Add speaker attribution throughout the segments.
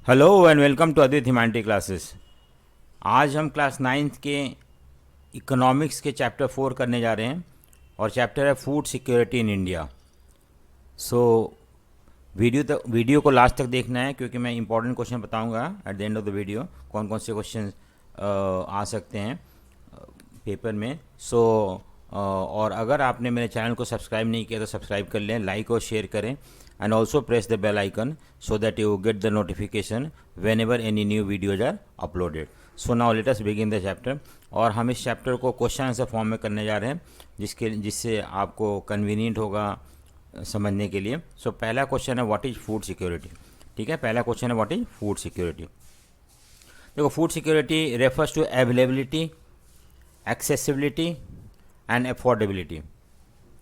Speaker 1: Hello and welcome to Adit humanity classes. आज हम class ninth के इकोनॉमिक्स के चैप्टर 4 करने जा रहे हैं और चैप्टर है फूड सिक्योरिटी इन इंडिया। सो वीडियो को लास्ट तक देखना है क्योंकि मैं इंपॉर्टेंट क्वेश्चन बताऊंगा at the end of the video, कौन कौन से क्वेश्चन आ सकते हैं पेपर में। और अगर आपने मेरे चैनल को सब्सक्राइब नहीं किया तो सब्सक्राइब कर लें, लाइक और शेयर करें and also press the bell icon so that you get the notification whenever any new videos are uploaded. So now let us begin the chapter। और हम इस चैप्टर को क्वेश्चन आंसर फॉर्म में करने जा रहे हैं जिससे आपको कन्वीनियंट होगा समझने के लिए। सो पहला क्वेश्चन है व्हाट इज़ फूड सिक्योरिटी। ठीक है, पहला क्वेश्चन है व्हाट इज़ फूड सिक्योरिटी। देखो, food security refers to availability, accessibility and affordability.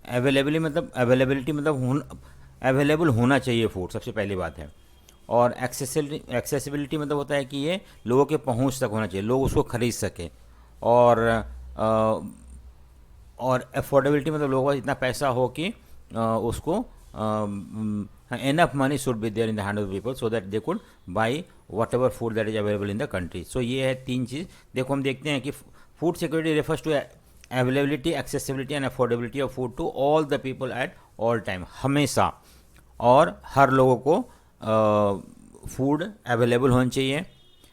Speaker 1: Availability मतलब अवेलेबल होना चाहिए फूड, सबसे पहली बात है। और एक्सेसिबिलिटी मतलब होता है कि ये लोगों के पहुंच तक होना चाहिए, लोग उसको खरीद सकें। और अफोर्डेबिलिटी मतलब लोगों का इतना पैसा हो कि उसको enough money should be there in the hand of people so that they could buy whatever food that is available in the country. So ये है तीन चीज़। देखो, हम देखते हैं कि food security refers to availability, accessibility and affordability of food to all the people at all time. हमेशा और हर लोगों को फूड अवेलेबल होना चाहिए,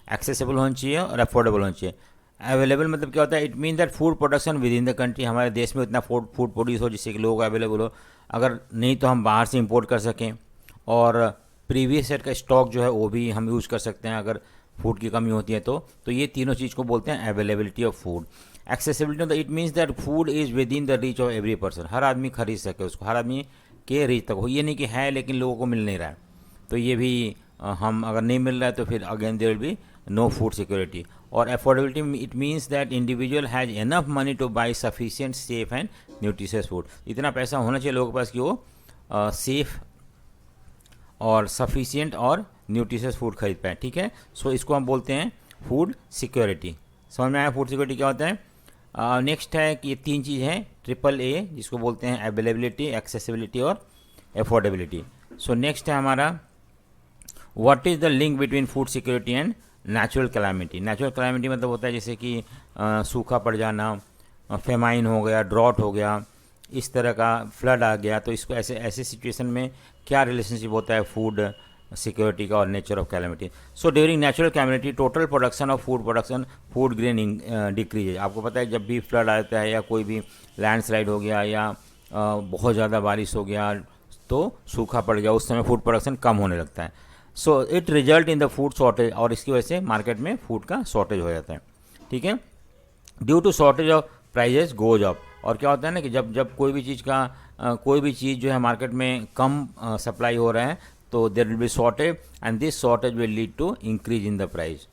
Speaker 1: एक्सेसिबल होना चाहिए और अफोर्डेबल होना चाहिए। अवेलेबल मतलब क्या होता है? It mean that food production with in the country, हमारे देश में इतना फूड प्रोड्यूस हो जिससे कि लोगों को अवेलेबल हो। अगर नहीं तो हम बाहर से इंपोर्ट कर सकें, और प्रीवियस ईयर का स्टॉक जो है वो भी हम यूज़ कर सकते हैं अगर फूड की कमी होती है तो ये तीनों चीज़ को बोलते हैं availability of food. Accessibility it means that food is within the reach of every person, हर आदमी खरीद सके उसको, हर आदमी के रीच तक हो। ये नहीं कि है लेकिन लोगों को मिल नहीं रहा है, तो ये भी हम अगर नहीं मिल रहा है तो फिर again there will be no food security. और affordability it means that individual has enough money to buy sufficient safe and nutritious food. इतना पैसा होना चाहिए लोगों के पास कि वो सेफ और सफिशिएंट और न्यूट्रिशियस फूड खरीद पाए। ठीक है, सो इसको हम बोलते हैं फूड सिक्योरिटी। समझ में आया फूड सिक्योरिटी क्या होता है? नेक्स्ट है कि ये तीन चीज़ हैं, ट्रिपल ए, जिसको बोलते हैं अवेलेबिलिटी, एक्सेसिबिलिटी और अफोर्डेबिलिटी। सो नेक्स्ट है हमारा what is the link between food security and natural calamity. Natural calamity मतलब होता है जैसे कि सूखा पड़ जाना, फेमाइन हो गया, ड्रॉट हो गया, इस तरह का फ्लड आ गया, तो इसको ऐसे सिचुएशन में क्या रिलेशनशिप होता है फूड सिक्योरिटी का और nature of calamity. So during natural calamity total production of food grain decrease. आपको पता है जब भी फ्लड आता है या कोई भी लैंडस्लाइड हो गया या बहुत ज़्यादा बारिश हो गया तो सूखा पड़ गया, उस समय फूड प्रोडक्शन कम होने लगता है। So it result in the food shortage, और इसकी वजह से मार्केट में फूड का शॉर्टेज हो जाता है। ठीक है, due to shortage of prices goes up. और क्या होता है ना कि जब कोई भी चीज़ जो है मार्केट में कम सप्लाई हो रहा है तो there will be shortage and this shortage will lead to increase in the price.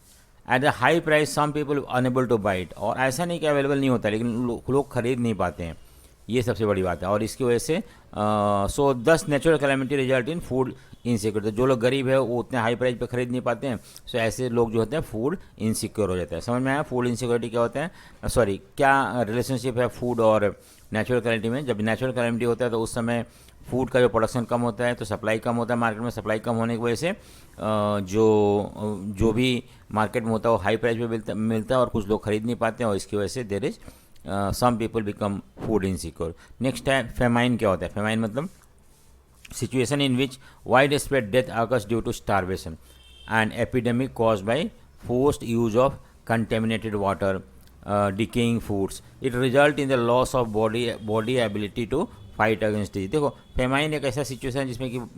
Speaker 1: At the high price some people unable to buy it. और ऐसा नहीं कि अवेलेबल नहीं होता लेकिन लोग खरीद नहीं पाते हैं, ये सबसे बड़ी बात है। और इसकी वजह से सो दस natural calamity result in food insecurity. जो लोग गरीब है वो उतने हाई प्राइस पे खरीद नहीं पाते हैं, सो ऐसे लोग जो होते हैं फूड इनसिक्योर हो जाते हैं। समझ में आया फूड इनसिक्योरिटी क्या होता है? सॉरी, क्या रिलेशनशिप है फूड और नेचुरल कैलामिटी में? जब नेचुरल कैलामिटी होता है तो उस समय फूड का जो प्रोडक्शन कम होता है तो सप्लाई कम होता है मार्केट में। सप्लाई कम होने की वजह से जो भी मार्केट में होता है वो हाई प्राइस पे मिलता है और कुछ लोग खरीद नहीं पाते हैं, और इसकी वजह से there is some people become food insecure. Next है फेमाइन। क्या होता है फेमाइन? मतलब situation in which widespread death occurs due to starvation and epidemic cause by forced use of contaminated water, decaying foods. It result in the loss of body ability to fight against disease. देखो, famine एक ऐसा situation है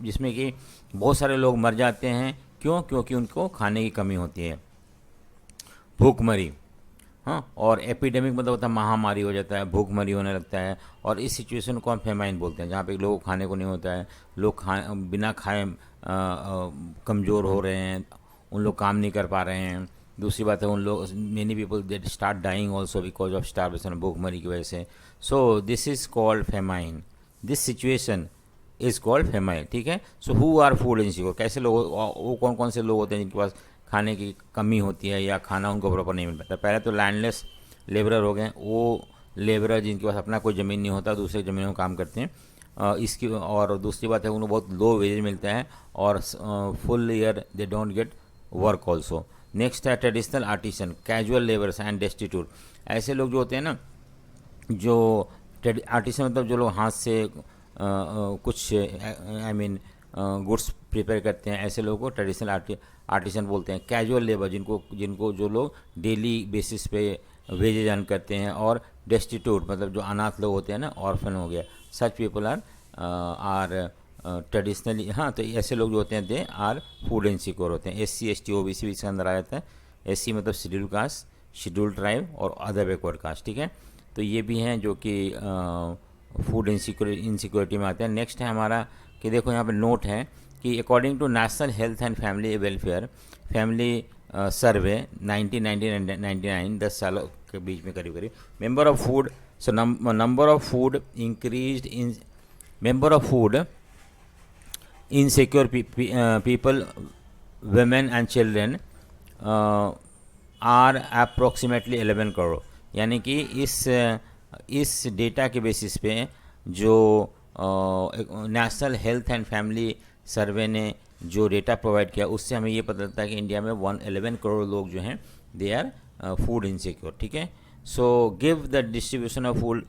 Speaker 1: जिसमें कि बहुत सारे लोग मर जाते हैं। क्यों? क्योंकि उनको खाने की कमी होती है, भूखमरी। हाँ, और एपिडेमिक मतलब होता है महामारी हो जाता है, भूखमरी होने लगता है, और इस सिचुएशन को हम फेमाइन बोलते हैं, जहाँ पे लोगों को खाने को नहीं होता है, लोग बिना खाए कमज़ोर हो रहे हैं, उन लोग काम नहीं कर पा रहे हैं। दूसरी बात है उन लोग many people that start dying also because of starvation, भूखमरी की वजह से। So this is called famine, this situation is called famine. ठीक है, so who are food insecure, कैसे लोग, वो कौन कौन से लोग होते हैं जिनके पास खाने की कमी होती है या खाना उनको प्रॉपर नहीं मिल पाता? पहले तो लैंडलेस लेबरर हो गए, वो लेबरर जिनके पास अपना कोई ज़मीन नहीं होता, दूसरे ज़मीनों में काम करते हैं। इसकी और दूसरी बात है उनको बहुत लो वेज मिलता है और full year they don't get work also. Next है traditional artisan, casual labours and destitute. ऐसे लोग जो होते हैं ना, जो आर्टिसन मतलब जो लोग हाथ से कुछ आई मीन गुड्स प्रिपेयर करते हैं, ऐसे लोगों को ट्रेडिशनल आर्टिसन बोलते हैं। कैजुअल लेबर जिनको जिनको जो लोग डेली बेसिस पे वेजेज अर्न करते हैं। और डेस्टिट्यूट मतलब जो अनाथ लोग होते हैं ना, ऑर्फन हो गया, सच पीपल आर ट्रेडिशनली, हाँ, तो ऐसे लोग जो होते हैं दे आर फूड इनसिक्योर होते हैं। SC ST OBC भी इसके अंदर आ जाता है। SC मतलब शेड्यूल कास्ट, शेड्यूल ट्राइब और अदर बैकवर्ड कास्ट, ठीक है। तो ये भी हैं जो कि फूड इनसिक्योरिटी में आते हैं। नेक्स्ट है हमारा कि देखो यहाँ पे नोट है कि according to national health and family welfare family survey 1999 10 सालों के बीच में करीब member of food, so number of food increased in member of food insecure people, women and children are approximately 11 crore. यानी कि इस डेटा के बेसिस पे जो national health and family survey ने जो डेटा प्रोवाइड किया, उससे हमें ये पता चलता है कि इंडिया में 111 करोड़ लोग जो हैं दे आर फूड इनसिक्योर, ठीक है। So give the distribution of food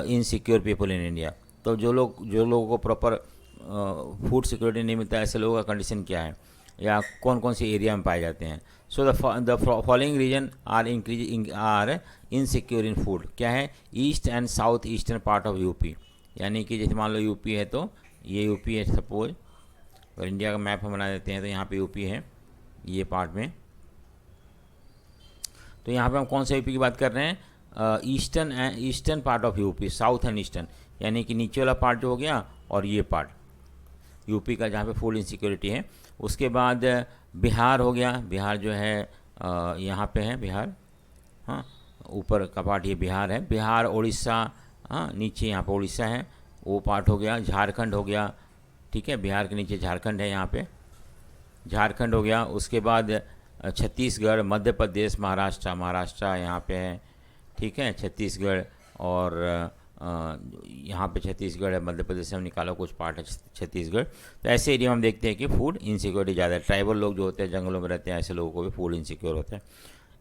Speaker 1: insecure people in India. तो जो लोगों को प्रॉपर फूड सिक्योरिटी नहीं मिलता है, ऐसे लोगों का कंडीशन क्या है या कौन कौन से एरिया में पाए जाते हैं। So the following region are insecure in food. क्या है? East and south eastern part of UP. यानी कि जैसे मान लो यूपी है तो ये यूपी है सपोज, और इंडिया का मैप हम बना देते हैं तो यहाँ पे यूपी है ये पार्ट में। तो यहाँ पे हम कौन सा यूपी की बात कर रहे हैं? Eastern part of UP, south and eastern, यानी कि नीचे वाला पार्ट जो हो गया और ये पार्ट यूपी का जहाँ पे फूड इनसिक्योरिटी है। उसके बाद बिहार हो गया, बिहार जो है यहाँ पे है बिहार, हाँ, ऊपर का पार्ट ये बिहार है। बिहार, उड़ीसा, हाँ, नीचे यहाँ पे उड़ीसा है, वो पार्ट हो गया। झारखंड हो गया, ठीक है, बिहार के नीचे झारखंड है, यहाँ पे झारखंड हो गया। उसके बाद छत्तीसगढ़, मध्य प्रदेश, महाराष्ट्र यहाँ पे है, ठीक है, छत्तीसगढ़। और यहाँ पे छत्तीसगढ़ है, मध्य प्रदेश से हम निकालो कुछ पार्ट है छत्तीसगढ़। तो ऐसे एरिया में हम देखते हैं कि फूड इनसिक्योरिटी ज़्यादा है। ट्राइबल लोग जो होते हैं जंगलों में रहते हैं, ऐसे लोगों को भी फूड इनसिक्योर होता है,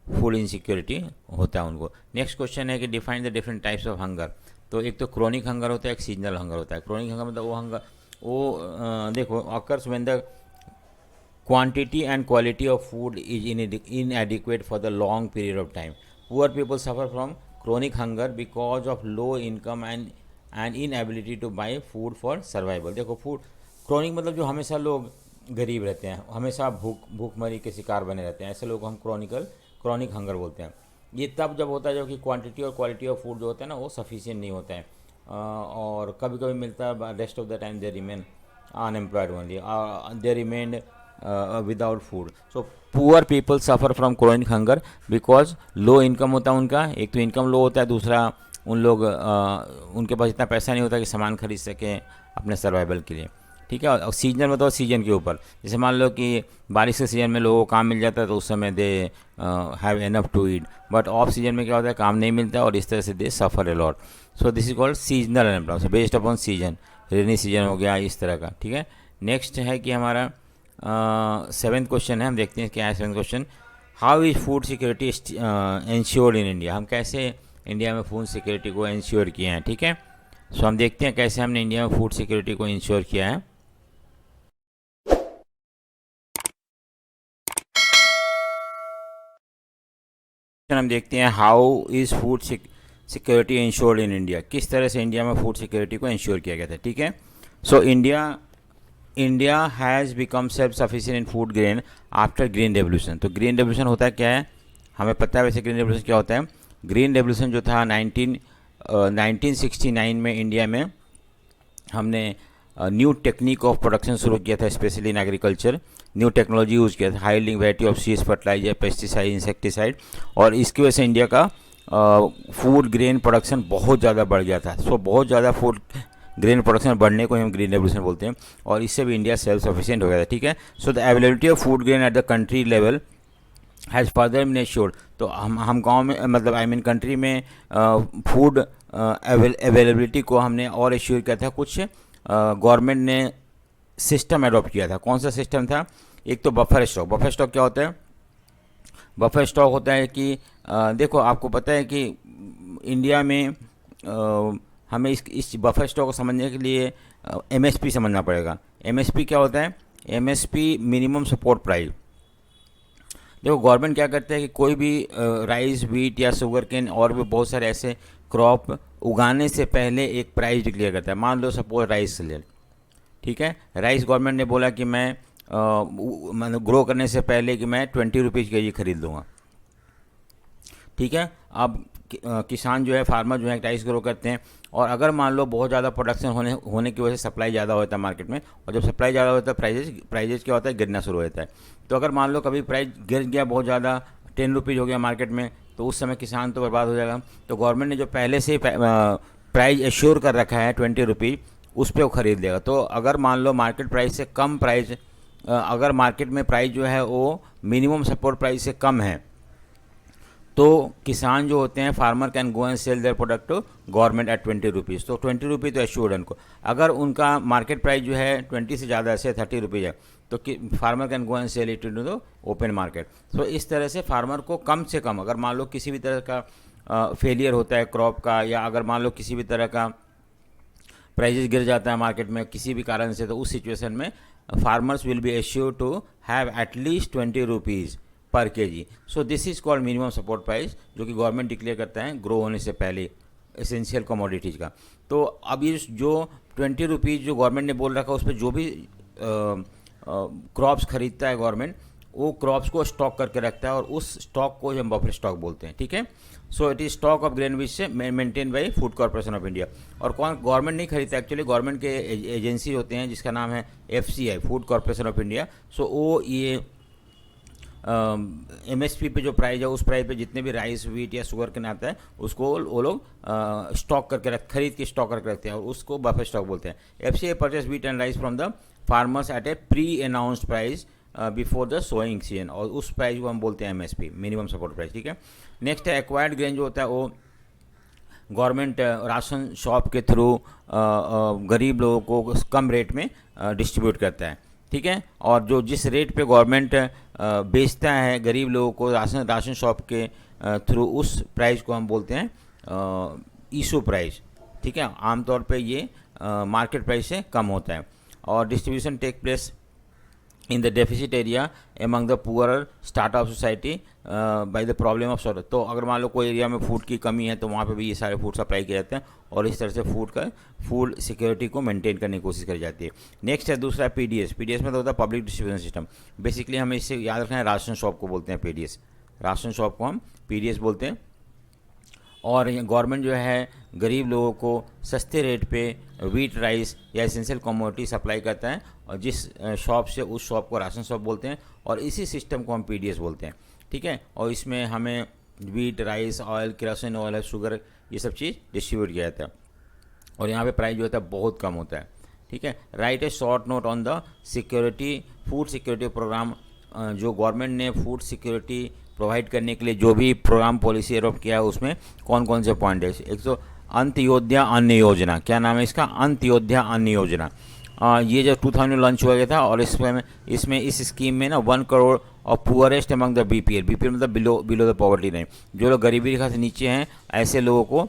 Speaker 1: फूड इनसिक्योरिटी होता है उनको। नेक्स्ट क्वेश्चन है कि define the different types of hunger. तो एक तो क्रोनिक हंगर होता है, एक सीजनल हंगर होता है। क्रोनिक हंगर मतलब वो हंगर देखो occurs when the quantity and quality of food is inadequate for the long period of time. Poor people suffer from chronic hunger because of low income and inability to buy food for survival. देखो food chronic मतलब जो हमेशा लोग गरीब रहते हैं, हमेशा भूखमरी के शिकार बने रहते हैं, ऐसे लोग हम क्रोनिक हंगर बोलते हैं। ये तब जब होता है जब कि क्वांटिटी और क्वालिटी ऑफ फूड जो होता है ना वो सफिशिएंट नहीं होता है, और कभी कभी मिलता है, rest of the time they remain unemployed only, they remain without food. So poor people suffer from chronic hunger because low income होता है उनका। एक तो इनकम लो होता है, दूसरा उन लोग उनके पास इतना पैसा नहीं होता कि सामान खरीद सकें अपने सर्वाइवल के लिए, ठीक है। और सीजन में तो सीजन के ऊपर, जैसे मान लो कि बारिश के सीजन में लोगों को काम मिल जाता है तो उस समय they have enough to eat, but off season में क्या होता है, काम नहीं मिलता है और इस तरह से they suffer a lot. So this is called seasonal unemployment based upon season. Rainy season हो गया इस तरह का, ठीक है। नेक्स्ट है कि हमारा 7th क्वेश्चन है, हम देखते हैं क्या है 7th question. How is food security insured in India. हम कैसे इंडिया में फूड सिक्योरिटी को इंश्योर किए हैं, ठीक है। सो हम देखते हैं कैसे हमने इंडिया में फूड सिक्योरिटी को इंश्योर किया है। हम देखते हैं how is food security insured in India, किस तरह से इंडिया में फूड सिक्योरिटी को इंश्योर किया गया था, ठीक है। So India has become self sufficient in food grain after green revolution. तो ग्रीन रेवोल्यूशन होता है क्या है, हमें पता है वैसे ग्रीन रेवोल्यूशन क्या होता है। ग्रीन रेवोल्यूशन जो था 1969 में इंडिया में हमने न्यू टेक्निक ऑफ प्रोडक्शन शुरू किया था, specially in agriculture. New technology use किया था, high yielding variety of seeds, fertiliser, pesticide, insecticide, और इसकी वजह से इंडिया का फूड ग्रेन प्रोडक्शन बहुत ज़्यादा बढ़ गया था। सो बहुत ज़्यादा फूड ग्रेन प्रोडक्शन बढ़ने को हम ग्रीन रेवोल्यूशन बोलते हैं, और इससे भी इंडिया सेल्फ सफिशिएंट हो गया था, ठीक है। So the availability of food grain at the country level has further been assured. तो हम गांव में मतलब आई मीन कंट्री में फूड अवेलेबिलिटी को हमने और एश्योर किया था। कुछ गवर्नमेंट ने सिस्टम अडॉप्ट किया था। कौन सा सिस्टम था एक तो बफर स्टॉक। बफर स्टॉक क्या होता है? बफर स्टॉक होता है कि देखो आपको पता है कि इंडिया में हमें इस बफर स्टॉक को समझने के लिए एमएसपी समझना पड़ेगा। एमएसपी क्या होता है? MSP minimum support price. देखो गवर्नमेंट क्या करता है कि कोई भी राइस, व्हीट या शुगर केन और भी बहुत सारे ऐसे क्रॉप उगाने से पहले एक प्राइस डिक्लेयर करता है। मान लो सपोज राइस ले, ठीक है, राइस गवर्नमेंट ने बोला कि मैं मतलब ग्रो करने से पहले कि मैं 20 रुपीज़ के जी खरीद लूँगा, ठीक है। अब किसान जो है, फार्मर जो है राइस ग्रो करते हैं, और अगर मान लो बहुत ज़्यादा प्रोडक्शन होने की वजह से सप्लाई ज़्यादा होता है मार्केट में, और जब सप्लाई ज़्यादा होता है प्राइजेज क्या होता है? गिरना शुरू हो जाता है। तो अगर मान लो कभी प्राइस गिर गया बहुत ज़्यादा, 10 रुपीज़ हो गया मार्केट में, तो उस समय किसान तो बर्बाद हो जाएगा। तो गवर्नमेंट ने जो पहले से प्राइस एश्योर कर रखा है 20 रुपीज़, उस पर वो ख़रीद लेगा। तो अगर मान लो मार्केट प्राइस से कम प्राइस, अगर मार्केट में प्राइस जो है वो मिनिमम सपोर्ट प्राइस से कम है, तो किसान जो होते हैं, farmer can go and sell their product to government at 20 rupees. तो 20 रुपीज़ तो एश्योर्ड है उनको। अगर उनका मार्केट प्राइस जो है 20 से ज़्यादा से 30 रुपीज़ है, तो farmer can go and sell it to the open market. तो इस तरह से फार्मर को कम से कम, अगर मान लो किसी भी तरह का फेलियर होता है क्रॉप का, या अगर मान लो किसी भी तरह का प्राइजेस गिर जाता है मार्केट में किसी भी कारण से, तो उस सिचुएशन में farmers will be assured to have at least 20 rupees per KG. So this is called minimum support price, जो कि गवर्नमेंट डिक्लेयर करता है ग्रो होने से पहले एसेंशियल कमोडिटीज़ का। तो अब ये जो 20 रुपीज़ जो गवर्नमेंट ने बोल रखा है, उस पर जो भी क्रॉप्स खरीदता है गवर्नमेंट, वो क्रॉप्स को स्टॉक करके रखता है, और उस स्टॉक को हम बफर स्टॉक बोलते हैं, ठीक है। So it is stock of grain which से maintain by Food corporation of India. और कौन? गवर्नमेंट नहीं खरीदता, एक्चुअली गवर्नमेंट के एजेंसी होते हैं जिसका नाम है FCI, food corporation of India. So वो ये MSP पे जो प्राइस है, उस प्राइस पे जितने भी राइस, व्हीट या शुगर केन आता है, उसको वो लोग स्टॉक करके खरीद के स्टॉक करके रखते हैं, और उसको बफर स्टॉक बोलते हैं। FCI purchase wheat and rice from the farmers at a pre announced price before the sowing season, और उस प्राइस को हम बोलते हैं MSP, मिनिमम सपोर्ट प्राइस, ठीक है। नेक्स्ट है एक्वायर्ड ग्रेन, जो होता है वो गवर्नमेंट राशन शॉप के थ्रू गरीब लोगों को कम रेट में डिस्ट्रीब्यूट करता है, ठीक है। और जो जिस रेट पे गवर्नमेंट बेचता है गरीब लोगों को राशन शॉप के थ्रू, उस प्राइस को हम बोलते हैं इशू प्राइस, ठीक है। आमतौर पे ये मार्केट प्राइस से कम होता है, और distribution take place in the deficit area among the poorer startup society by the problem of shortage. तो अगर मान लो कोई एरिया में फूड की कमी है, तो वहाँ पे भी ये सारे फूड सप्लाई किए जाते हैं, और इस तरह से फूड सिक्योरिटी को मेंटेन करने की कोशिश करी जाती है। नेक्स्ट है दूसरा PDS। PDS में तो होता है पब्लिक डिस्ट्रीब्यूशन सिस्टम। बेसिकली हमें इससे याद रखना है, राशन शॉप को बोलते हैं PDS, राशन शॉप को हम PDS बोलते हैं। और गवर्नमेंट जो है गरीब लोगों को सस्ते रेट पे व्हीट, राइस या एसेंशियल कमोडिटी सप्लाई करता है, और जिस शॉप से, उस शॉप को राशन शॉप बोलते हैं, और इसी सिस्टम को हम PDS बोलते हैं, ठीक है। और इसमें हमें wheat, rice, oil, kerosene oil, sugar, ये सब चीज़ डिस्ट्रीब्यूट किया जाता है, और यहाँ पे प्राइस जो होता है बहुत कम होता है, ठीक है। Right a short note on the security, food security programme. जो गवर्नमेंट ने फूड सिक्योरिटी प्रोवाइड करने के लिए जो भी प्रोग्राम पॉलिसी एडॉप्ट किया है, उसमें कौन कौन से पॉइंट है? एक तो अंत्योदय अन्न योजना, क्या नाम है इसका? अंत्योदय अन्न योजना। ये जो 2000 में लॉन्च हुआ गया था, और इसमें इस स्कीम में ना 1 करोड़ और पुअरेस्ट अमंग द BPL मतलब बिलो द पॉवर्टी लाइन, जो लोग गरीबी रेखा से नीचे हैं, ऐसे लोगों को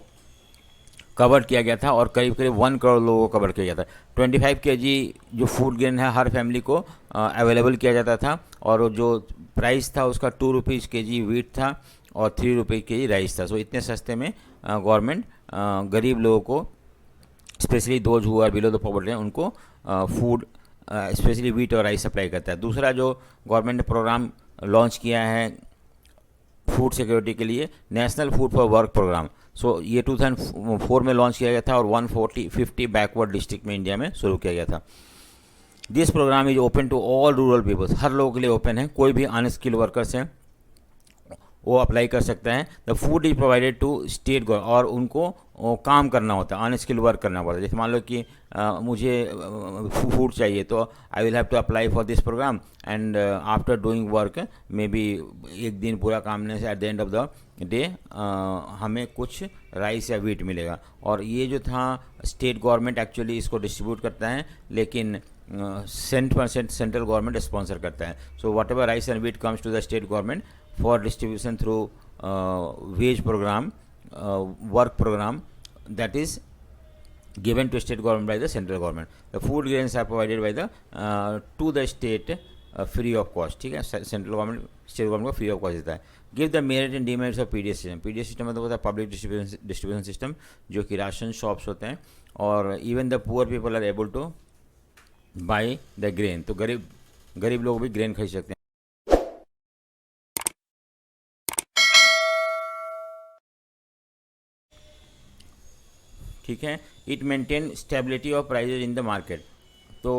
Speaker 1: कवर किया गया था, और करीब 1 करोड़ लोगों को कवर किया गया था। 25 kg जो फूड ग्रेन है हर फैमिली को अवेलेबल किया जाता था, और जो प्राइस था उसका 2 रुपीज़ kg व्हीट था, और 3 रुपये kg राइस था। सो इतने सस्ते में गवर्नमेंट गरीब लोगों को, specially those who are below the poverty line, उनको फूड स्पेशली व्हीट और राइस सप्लाई करता है। दूसरा जो गवर्नमेंट ने प्रोग्राम लॉन्च किया है फूड सिक्योरिटी के लिए, National Food for Work Programme. So ये 2004 में लॉन्च किया गया था, और 150 बैकवर्ड डिस्ट्रिक्ट में इंडिया में शुरू किया गया था। This programme is open to all rural peoples, हर लोगों के लिए ओपन है, कोई भी अनस्किल्ड वर्कर्स हैं वो अप्लाई कर सकते हैं। The food is provided to state government, और उनको काम करना होता है, अनस्किल्ड वर्क करना पड़ता है। जैसे मान लो कि मुझे फूड चाहिए, तो I will have to apply for this programme, and after doing work maybe एक दिन पूरा काम करने से at the end of the day हमें कुछ राइस या व्हीट मिलेगा। और ये जो था स्टेट गवर्नमेंट एक्चुअली इसको डिस्ट्रीब्यूट करता है, लेकिन 100% सेंट्रल गवर्नमेंट स्पॉन्सर करता है. So whatever rice and wheat comes to the state government for distribution through wage programme, work program, that is given to state government by the central government. The food grains are provided by the to the state free of cost. ठीक है, central government state government को free of cost देता है. Give the merit and demerits of PDS system. PDS system मतलब होता है public distribution system, जो कि राशन शॉप्स होते हैं, और even the poor people are able to buy the grain. तो गरीब लोग भी ग्रेन खरीद सकते हैं. ठीक है. It maintain stability of prices in the market. तो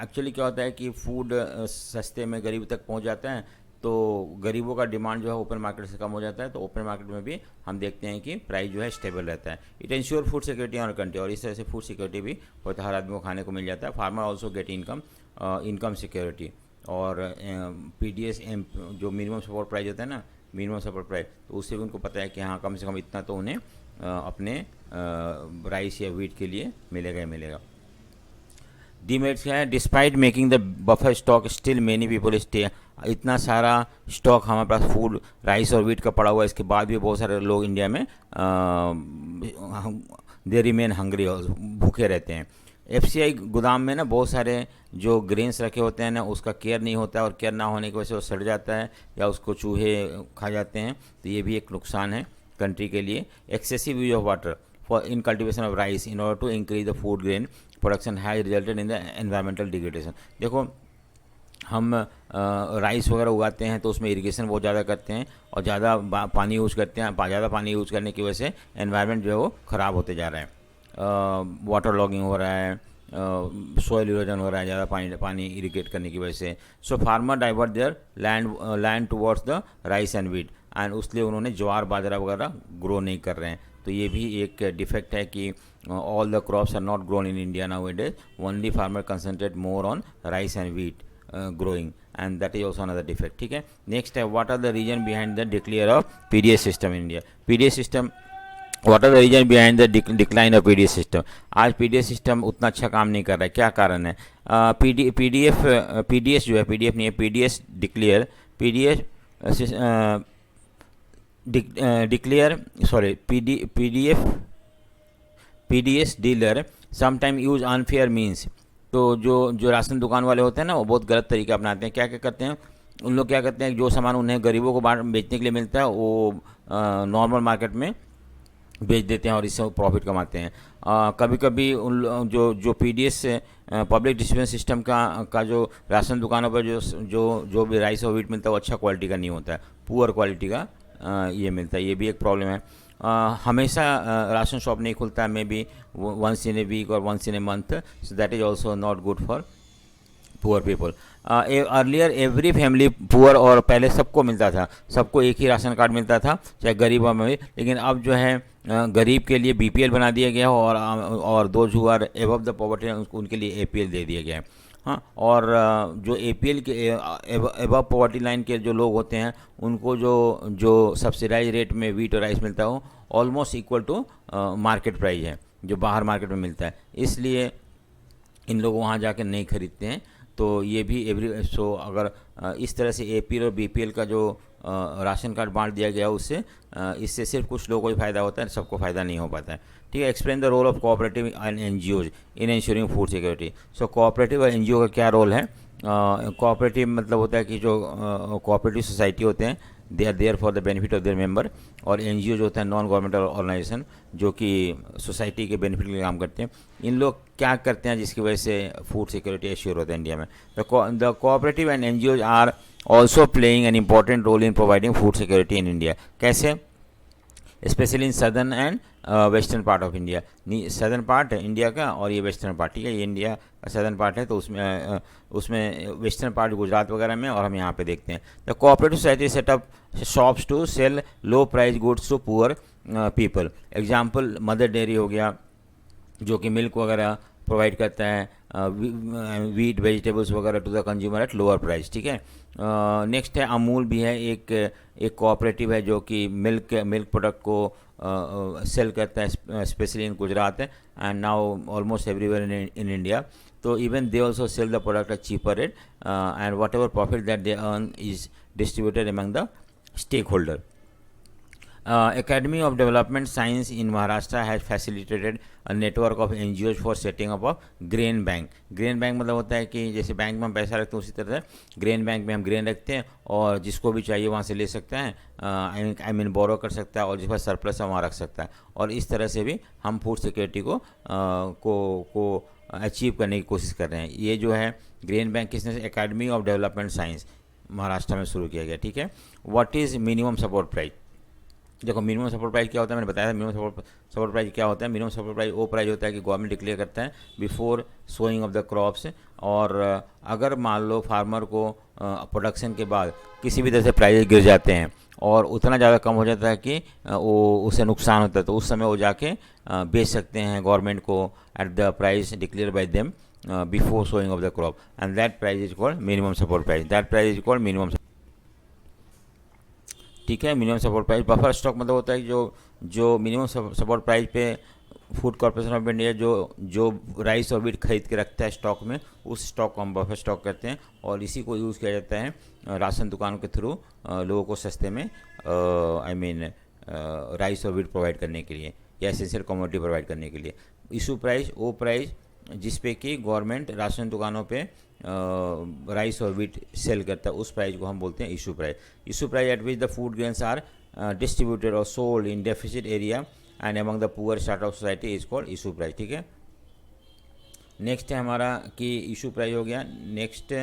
Speaker 1: एक्चुअली क्या होता है कि फूड सस्ते में गरीब तक पहुंच जाता है, तो गरीबों का डिमांड जो है ओपन मार्केट से कम हो जाता है, तो ओपन मार्केट में भी हम देखते हैं कि प्राइस जो है स्टेबल रहता है. It ensure food security on country, और इस तरह से फूड सिक्योरिटी भी होता है, हर आदमी को खाने को मिल जाता है. Farmer also get income security. और पीडीएस जो मिनिमम सपोर्ट प्राइस होता है ना, मिनिमम सपोर्ट प्राइस, तो उससे भी उनको पता है कि हाँ कम से कम इतना तो उन्हें अपने राइस या वीट के लिए मिलेगा ही मिलेगा. डीमेरिट्स क्या है? Despite making the buffer stock still many people stay. इतना सारा स्टॉक हमारे पास फूड राइस और वीट का पड़ा हुआ है, इसके बाद भी बहुत सारे लोग इंडिया में दे रिमेन हंग्री, भूखे रहते हैं. एफसीआई गोदाम में ना बहुत सारे जो ग्रेन्स रखे होते हैं ना, उसका केयर नहीं होता है, और केयर ना होने की वजह से वो सड़ जाता है या उसको चूहे खा जाते हैं, तो ये भी एक नुकसान है कंट्री के लिए. Excessive use of water for in cultivation of rice in order to increase the food grain production has resulted in the environmental degradation. देखो हम राइस वगैरह उगाते हैं तो उसमें इरिगेशन बहुत ज़्यादा करते हैं और ज़्यादा पानी यूज़ करते हैं. ज़्यादा पानी यूज़ करने की वजह से एनवायरनमेंट जो है वो ख़राब होते जा रहा है. वाटर लॉगिंग हो रहा है, सोयल इरोजन हो रहा है ज़्यादा पानी इरिगेट करने की वजह से. So farmer divert their land towards the rice and wheat, and उसलिए उन्होंने ज्वार बाजरा वगैरह ग्रो नहीं कर रहे हैं. तो ये भी एक डिफेक्ट है कि all the crops are not grown in India now it is, only farmer concentrate more on rice and wheat growing, and that is also another defect. ठीक है. नेक्स्ट है what are the reason behind the declare of PDS system in India. PDS system, what are the reason behind the decline of PDS system. आज PDS system उतना अच्छा काम नहीं कर रहा है. क्या कारण है? पीडीएस जो है, पीडीएफ नहीं है, PDS declare, PDS dealer sometime use unfair means. तो जो राशन दुकान वाले होते हैं ना, वो बहुत गलत तरीका अपनाते हैं. क्या क्या करते हैं उन लोग? क्या करते हैं, जो सामान उन्हें गरीबों को बेचने के लिए मिलता है वो नॉर्मल मार्केट में बेच देते हैं और इससे प्रॉफिट कमाते हैं. कभी कभी उन जो पीडीएस पब्लिक डिस्ट्रीब्यूशन सिस्टम का जो राशन दुकानों पर जो भी राइस और वीट मिलता है वो अच्छा क्वालिटी का नहीं होता है, पुअर क्वालिटी का ये मिलता है. ये भी एक प्रॉब्लम है. हमेशा राशन शॉप नहीं खुलता है, may be once in a week और once in a month, so that is also not good for poor people. Earlier every family poor, और पहले सबको मिलता था, सबको एक ही राशन कार्ड मिलता था, चाहे गरीब में भी. लेकिन अब जो है गरीब के लिए बीपीएल बना दिया गया और those who are above the poverty उनके लिए एपीएल दे दिया गया है. हाँ, और जो एपीएल के एबव पॉवर्टी लाइन के जो लोग होते हैं उनको जो सब्सिडाइज रेट में वीट और राइस मिलता हो almost equal to market price है जो बाहर मार्केट में मिलता है, इसलिए इन लोग वहाँ जाकर नहीं खरीदते हैं. तो ये भी अगर इस तरह से एपीएल और बीपीएल का जो राशन कार्ड बांट दिया गया उससे इससे सिर्फ कुछ लोगों को ही फ़ायदा होता है, सबको फ़ायदा नहीं हो पाता है. ठीक है. Explain the role of cooperative and NGOs in ensuring food security. So cooperative और एनजीओ का क्या रोल है? कोऑपरेटिव मतलब होता है कि जो कोऑपरेटिव सोसाइटी होते हैं they are there for the benefit of their member, और एनजीओ जो होता है नॉन गवर्नमेंटल ऑर्गेनाइजेशन जो कि सोसाइटी के बेनिफिट के लिए काम करते हैं. इन लोग क्या करते हैं जिसकी वजह से फूड सिक्योरिटी एश्योर होता है इंडिया में? The cooperative and NGOs are also playing an important role in providing food security in India. कैसे? Specially in southern and western part of India. Southern part है इंडिया का और ये western part. ठीक है, ये इंडिया का सदर्न पार्ट है, तो उसमें वेस्टर्न पार्ट गुजरात वगैरह में, और हम यहाँ पे देखते हैं. The cooperative society set up shops to sell low price goods to poor people. Example Mother Dairy हो गया जो कि मिल्क वगैरह प्रोवाइड करता है, वीट वेजिटेबल्स वगैरह to the consumer at lower price. ठीक है. नेक्स्ट है अमूल भी है, एक कोऑपरेटिव है जो कि मिल्क प्रोडक्ट को सेल करता है, specially in Gujarat and now almost everywhere in India. तो even they also sell the product at cheaper rate and whatever profit that they earn is distributed among the stakeholder. Academy of Development Science in Maharashtra has facilitated a network of NGOs for setting up a grain bank. Grain bank मतलब होता है कि जैसे bank में हम पैसा रखते हैं उसी तरह से ग्रेन बैंक में हम ग्रेन रखते हैं और जिसको भी चाहिए वहाँ से ले सकते हैं, आई मीन बोरो कर सकता है और जिस पर सरप्लस है वहाँ रख सकता है. और इस तरह से भी हम फूड सिक्योरिटी को अचीव करने की कोशिश कर रहे हैं. ये जो है ग्रेन बैंक किसने, academy of development science Maharashtra में शुरू किया गया. ठीक है. What is minimum support price? देखो मिनिमम सपोर्ट प्राइस क्या होता है, मैंने बताया था. मिनिमम सपोर्ट प्राइस क्या होता है? मिनिमम सपोर्ट प्राइस वो प्राइस होता है कि गवर्नमेंट डिक्लेयर करता है before sowing of the crops. और अगर मान लो फार्मर को प्रोडक्शन के बाद किसी भी तरह से प्राइस गिर जाते हैं और उतना ज़्यादा कम हो जाता है कि वो उसे नुकसान होता है, तो उस समय वो जाके बेच सकते हैं गवर्नमेंट को at the price declare by them before sowing of the crop, and that price is called minimum support price. That price is called minimum. ठीक है. Minimum support price. Buffer stock मतलब होता है जो मिनिमम सपोर्ट प्राइस पे food corporation of India जो rice और wheat खरीद के रखता है स्टॉक में, उस स्टॉक को हम बफर स्टॉक करते हैं और इसी को यूज़ किया जाता है राशन दुकानों के थ्रू लोगों को सस्ते में आई मीन राइस और वीट प्रोवाइड करने के लिए या एसेंशियल कमोडिटी प्रोवाइड करने के लिए. इशू प्राइस वो प्राइस जिस पे कि गवर्नमेंट राशन दुकानों पे राइस और वीट सेल करता है, उस प्राइस को हम बोलते हैं issue price. Issue price at which the food grains are distributed और sold in deficit area and among the poor start of society is called issue price. ठीक है. नेक्स्ट है हमारा कि इशू प्राइस हो गया. Next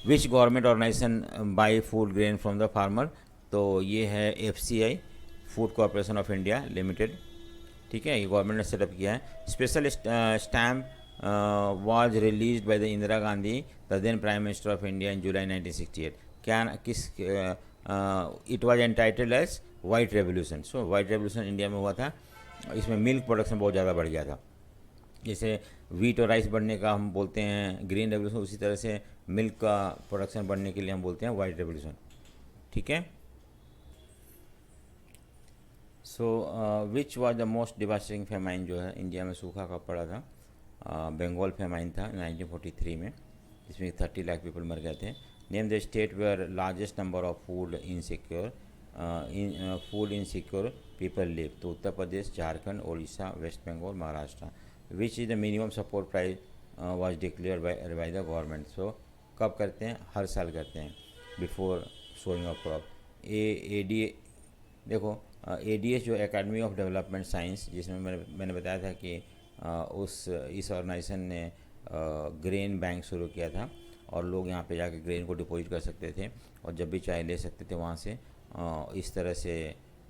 Speaker 1: which government organisation buy food grain from the farmer? तो ये है FCI, food corporation of India limited. ठीक है. ये गवर्नमेंट ने सेटअप किया है. Special stamp was released by the Indira Gandhi, the then Prime Minister of India, in July 1968. क्या किस it was entitled as White Revolution. So White Revolution India में हुआ था. इसमें मिल्क प्रोडक्शन बहुत ज़्यादा बढ़ गया था. जैसे वीट और राइस बढ़ने का हम बोलते हैं ग्रीन रेवोल्यूशन, उसी तरह से मिल्क का प्रोडक्शन बढ़ने के लिए हम बोलते हैं वाइट रेवोल्यूशन. ठीक है. So which was the most devastating famine जो है इंडिया में सूखा कब पड़ा था? बंगाल फेमाइन था 1943 में, जिसमें 30 लाख पीपल मर गए थे. Name the state where largest number of food insecure people live. तो Uttar Pradesh, Jharkhand, Orissa, West Bengal, Maharashtra. Which is the minimum support price was declare by the government. So कब करते हैं? हर साल करते हैं बिफोर सोइंग ऑफ क्रॉप. देखो ADS जो एकेडमी ऑफ डेवलपमेंट साइंस, जिसमें मैंने बताया था कि इस ऑर्गेनाइजेशन ने ग्रेन बैंक शुरू किया था और लोग यहाँ पे जाके ग्रेन को डिपॉजिट कर सकते थे और जब भी चाहे ले सकते थे वहाँ से. इस तरह से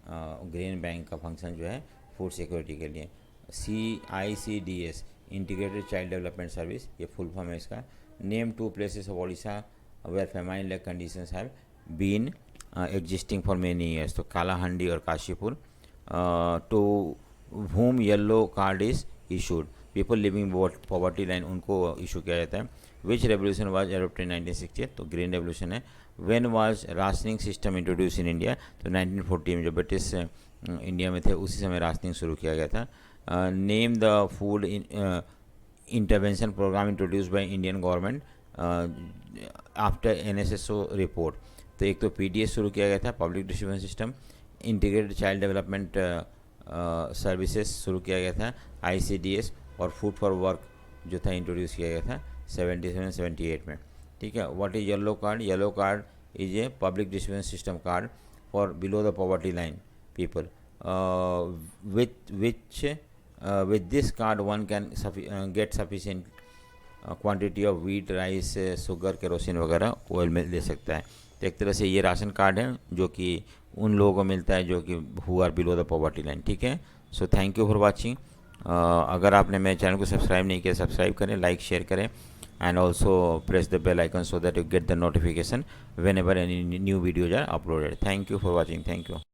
Speaker 1: ग्रेन बैंक का फंक्शन जो है फूड सिक्योरिटी के लिए. CICDS integrated child development service, ये फुल फॉर्म है इसका. Name 2 places of Odisha where famine like conditions have been existing for many years. तो कालाहांडी और Kashipur. To whom yellow card is issued. People living poverty line, उनको issue किया जाता है. Which revolution was adopted 1968? तो ग्रीन रेवोल्यूशन है. When was rationing system introduce in India? तो 1940 में, जो ब्रिटिश इंडिया में थे उसी समय राशनिंग शुरू किया गया था. Name the food intervention programme introduce by Indian government after NSSO report. तो एक तो PDS शुरू किया गया था, public distribution system. Integrated child development services शुरू किया गया था, ICDS. और फूड फॉर वर्क जो था इंट्रोड्यूस किया गया था 77-78 में. ठीक है. What is yellow card? Yellow card is a public distribution system card for below the poverty line people. with this card one can get sufficient quantity of wheat, rice, sugar, kerosene वगैरह oil में ले सकता है. तो एक तरह से ये राशन कार्ड है जो कि उन लोगों को मिलता है जो कि who are below the poverty line. ठीक है. So thank you for watching. अगर आपने मेरे चैनल को सब्सक्राइब नहीं किया, सब्सक्राइब करें, लाइक शेयर करें and also press the bell icon so that you get the notification whenever any new videos are uploaded. Thank you for watching. Thank you.